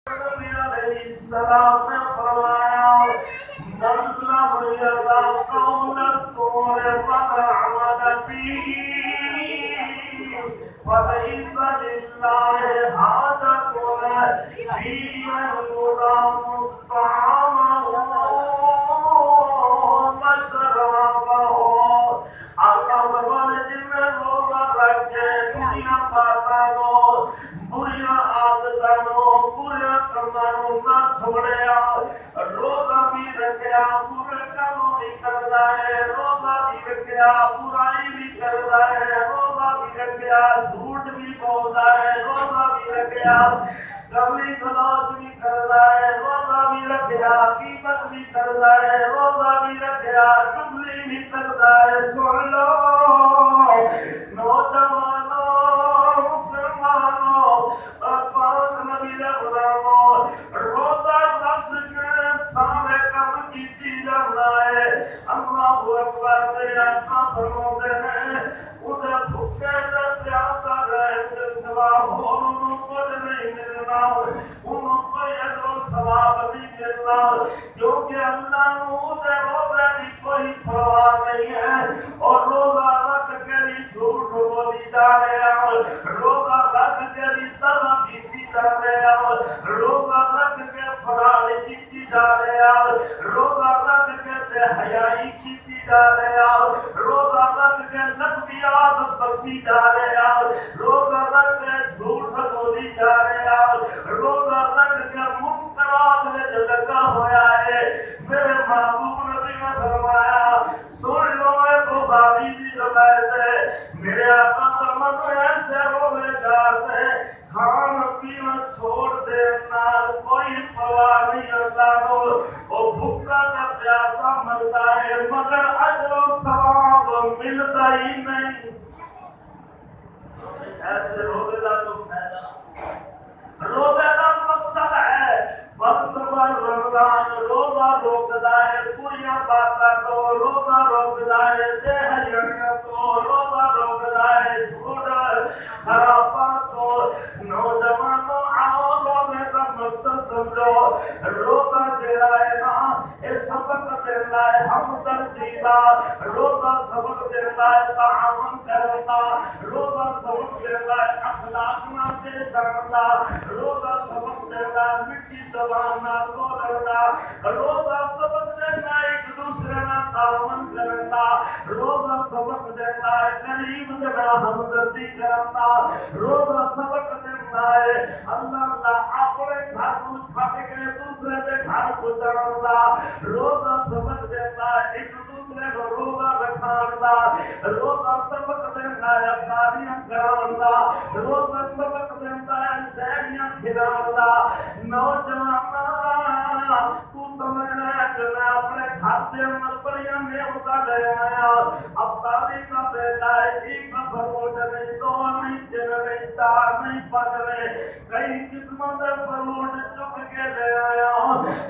نبی علیہ السلام نے فرمایا من لم یدع قول الزور والعمل به فليس لله حاجة في أن يدام طعامه وشرابه. اللہ فرمانے جن میں روزہ رکھے دنیا پاتانوں بری عادتوں برے کاموں نہ چھوڑیا، روزہ بھی رکھیا برے کاموں نہیں کرتا ہے، روزہ بھی رکھیا برائی بھی کرتا ہے، روزہ بھی رکھیا جھوٹ بھی بولتا ہے، روزہ بھی رکھیا گالی گلوچ بھی کرتا ہے، روزہ بھی رکھیا غیبت بھی کرتا ہے، روزہ بھی رکھیا چغلی بھی کرتا ہے. سن لو نوجوانوں مسلمانوں اور پاک نبی غلاموں، روزہ لفظ کے سارے کام کیتی جانا ہے. اللہ اکبر سے ایسا فرماتے ہیں ادھر بھوکے تے پیاسا رہے سے سوا اور انہوں کو نہیں ملنا، انہوں کو اجر و ثواب نہیں ملنا، کیونکہ اللہ نے ادھر روزہ کی کوئی پرواہ نہیں ہے. اور روزہ رکھ کے بھی جھوٹ بولی جا رہے ہیں، روزہ رکھ کے بھی طرح پیتی جا رہے ہیں، روزہ رکھ کے فراڑی کیتی جا رہے ہیں، روزہ رکھ کے بے حیائی کیتی جا رہے ہیں، روزہ رکھ کے نقدیات بکتی جا رہے ہیں، روزہ رکھ کے جھوٹ بولی جا رہے ہیں، روزہ رکھ کے منکرات میں جو لگا ہوا ہے. میرے محبوب نبی نے فرمایا سن لو اے بخاری کی روایت ہے، میرے آقا فرماتے ہیں ایسے روزے دار سے کھان پینا چھوڑ دینا کوئی پرواہ نہیں. اللہ کو وہ بھوکا کا پیاسا مرتا ہے مگر اجر و ثواب ملتا ہی نہیں. ایسے روزے کا تو فائدہ، روزے کا مقصد ہے بخشبر رمضان. روزہ روکتا ہے بریاں باتیں کو، روزہ روکتا ہے بے حیائیوں کو، روزہ روکتا ہے جھوٹ خرافات کو. نوجوانوں آؤ روزے کا مقصد سمجھو. روزہ دینا ہے نا یہ سبق دینا ہے ہمدردی کا، روزہ سبق دینا ہے تعاون کرنا، روزہ سبق دینا ہے اخلاق نہ پیش کرنا، روزہ سبق دینا ہے مٹی زبان نہ بولنا، روزہ سبق دینا ہے ایک دوسرے نہ تعاون کرنا، روزہ سبق دینا ہے غریب جگہ ہمدردی کرنا، روزہ سبق دینا ہے اللہ اپنے گھر کو چھٹ کے دوسرے کے گھر کو جانا، روزہ سبق دینا ہے ایک دوسرے کو روزہ رکھانا، روزہ سبق دینا ہے افطاریاں کرانا، روزہ سبق دینا ہے سہریاں کھلانا. نوجوان تو سمجھ رہا ہے کہ میں اپنے گھر سے عمل پر یا نیوتا لے آیا. افطاری کا بیٹا ہے ایک فروٹ نہیں، دو نہیں، تین نہیں، چار نہیں، پانچ نہیں، کئی قسموں کے فروٹ چک کے لے آیا.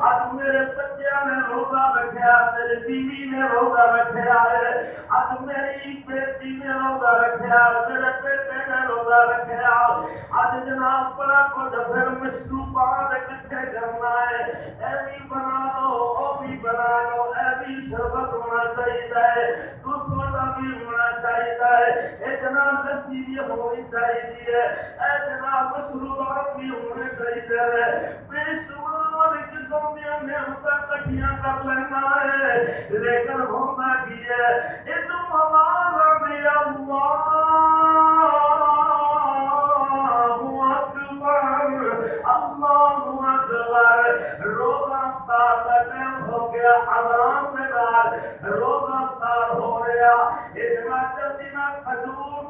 آج میرے بچے نے روزہ رکھا، میری بیوی نے روزہ رکھا ہے، آج میری بیٹی نے روزہ رکھا، میرے بیٹے نے روزہ رکھا. آج جناب بڑا کچھ پھر مشروبات اکٹھے کرنا ہے، اے بھی بنا لو او بھی بنا لو، اے بھی شربت ہونا چاہیے، تو سوڈا بھی ہونا چاہیے، اے جناب لسی بھی ہونی چاہیے، اے جناب مشروبات بھی ہونے چاہیے. بے شمار قسم کی نعمتیں اکٹھیاں کر لینا ہے، لیکن ہونا کی ہے یہ تو ہمارا بھی اللہ اکبر. روزہ افطار کا ٹائم ہو گیا، اذان کے بعد روزہ افطار ہو گیا. اتنا جلدی نہ کھجور